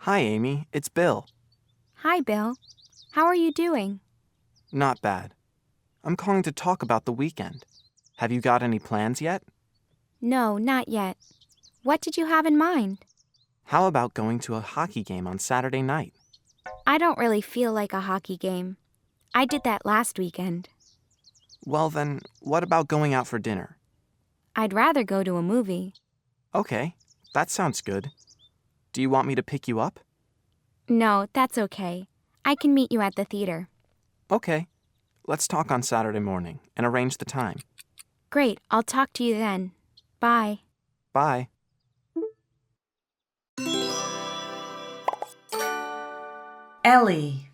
Hi, Amy. It's Bill. Hi, Bill. How are you doing? Not bad. I'm calling to talk about the weekend. Have you got any plans yet? No, not yet. What did you have in mind? How about going to a hockey game on Saturday night? I don't really feel like a hockey game. I did that last weekend. Well, then, what about going out for dinner? I'd rather go to a movie. Okay, that sounds good. Do you want me to pick you up? No, that's okay. I can meet you at the theater. Okay, let's talk on Saturday morning and arrange the time. Great, I'll talk to you then. Bye. Bye. Ellie.